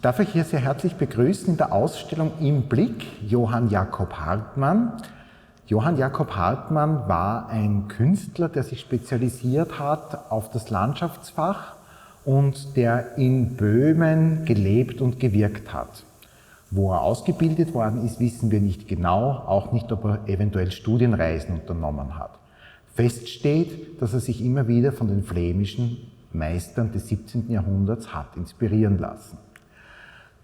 darf euch hier sehr herzlich begrüßen in der Ausstellung Im Blick Johann Jakob Hartmann. Johann Jakob Hartmann war ein Künstler, der sich spezialisiert hat auf das Landschaftsfach und der in Böhmen gelebt und gewirkt hat. Wo er ausgebildet worden ist, wissen wir nicht genau, auch nicht, ob er eventuell Studienreisen unternommen hat. Fest steht, dass er sich immer wieder von den flämischen Meistern des 17. Jahrhunderts hat inspirieren lassen.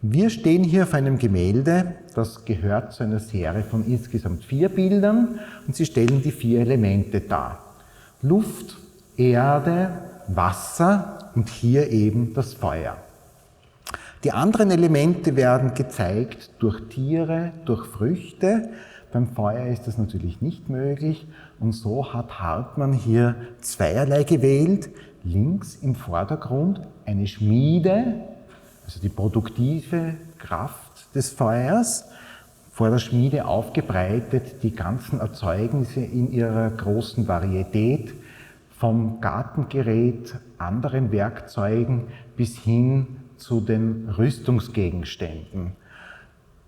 Wir stehen hier auf einem Gemälde, das gehört zu einer Serie von insgesamt 4 Bildern und sie stellen die 4 Elemente dar. Luft, Erde, Wasser und hier eben das Feuer. Die anderen Elemente werden gezeigt durch Tiere, durch Früchte. Beim Feuer ist das natürlich nicht möglich und so hat Hartmann hier zweierlei gewählt. Links im Vordergrund eine Schmiede, also die produktive Kraft des Feuers, vor der Schmiede aufgebreitet die ganzen Erzeugnisse in ihrer großen Varietät, vom Gartengerät, anderen Werkzeugen bis hin zu den Rüstungsgegenständen.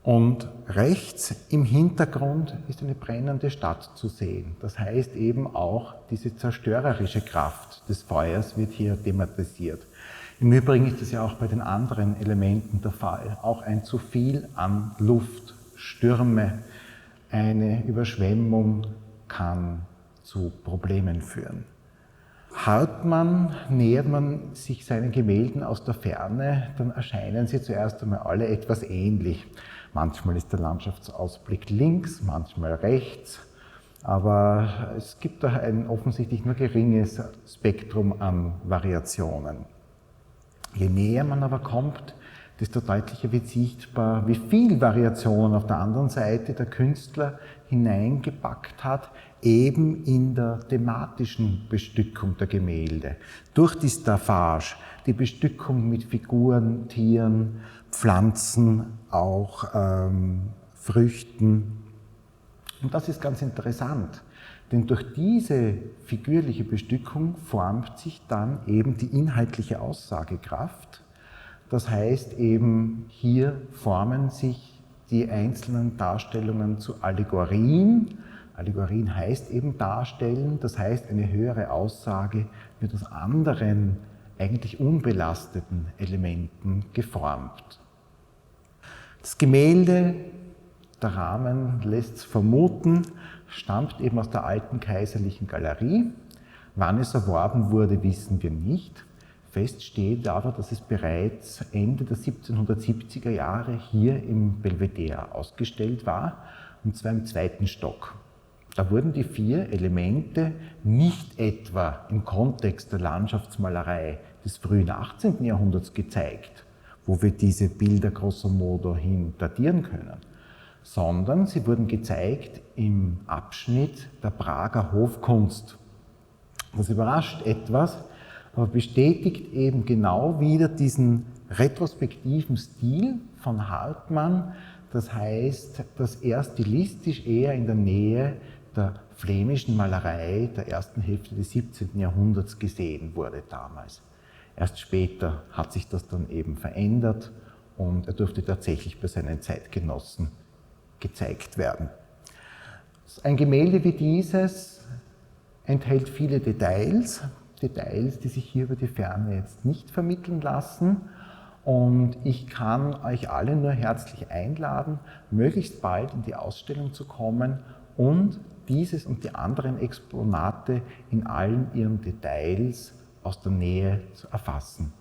Und rechts im Hintergrund ist eine brennende Stadt zu sehen. Das heißt eben auch, diese zerstörerische Kraft des Feuers wird hier thematisiert. Im Übrigen ist es ja auch bei den anderen Elementen der Fall. Auch ein zu viel an Luft, Stürme, eine Überschwemmung kann zu Problemen führen. Hartmann, nähert man sich seinen Gemälden aus der Ferne, dann erscheinen sie zuerst einmal alle etwas ähnlich. Manchmal ist der Landschaftsausblick links, manchmal rechts, aber es gibt da ein offensichtlich nur geringes Spektrum an Variationen. Je näher man aber kommt, desto deutlicher wird sichtbar, wie viel Variation auf der anderen Seite der Künstler hineingepackt hat, eben in der thematischen Bestückung der Gemälde. Durch die Staffage, die Bestückung mit Figuren, Tieren, Pflanzen, auch Früchten. Und das ist ganz interessant, denn durch diese figürliche Bestückung formt sich dann eben die inhaltliche Aussagekraft. Das heißt eben, hier formen sich die einzelnen Darstellungen zu Allegorien. Allegorien heißt eben darstellen, das heißt eine höhere Aussage wird aus anderen, eigentlich unbelasteten Elementen geformt. Das Gemälde, der Rahmen lässt es vermuten, stammt eben aus der alten kaiserlichen Galerie. Wann es erworben wurde, wissen wir nicht. Fest steht aber, dass es bereits Ende der 1770er Jahre hier im Belvedere ausgestellt war, und zwar im 2. Stock. Da wurden die 4 Elemente nicht etwa im Kontext der Landschaftsmalerei des frühen 18. Jahrhunderts gezeigt, wo wir diese Bilder grosso modo hin datieren können, sondern sie wurden gezeigt im Abschnitt der Prager Hofkunst. Das überrascht etwas, aber bestätigt eben genau wieder diesen retrospektiven Stil von Hartmann. Das heißt, dass er stilistisch eher in der Nähe der flämischen Malerei der ersten Hälfte des 17. Jahrhunderts gesehen wurde damals. Erst später hat sich das dann eben verändert und er durfte tatsächlich bei seinen Zeitgenossen gezeigt werden. Ein Gemälde wie dieses enthält viele Details, die sich hier über die Ferne jetzt nicht vermitteln lassen. Und ich kann euch alle nur herzlich einladen, möglichst bald in die Ausstellung zu kommen und dieses und die anderen Exponate in allen ihren Details aus der Nähe zu erfassen.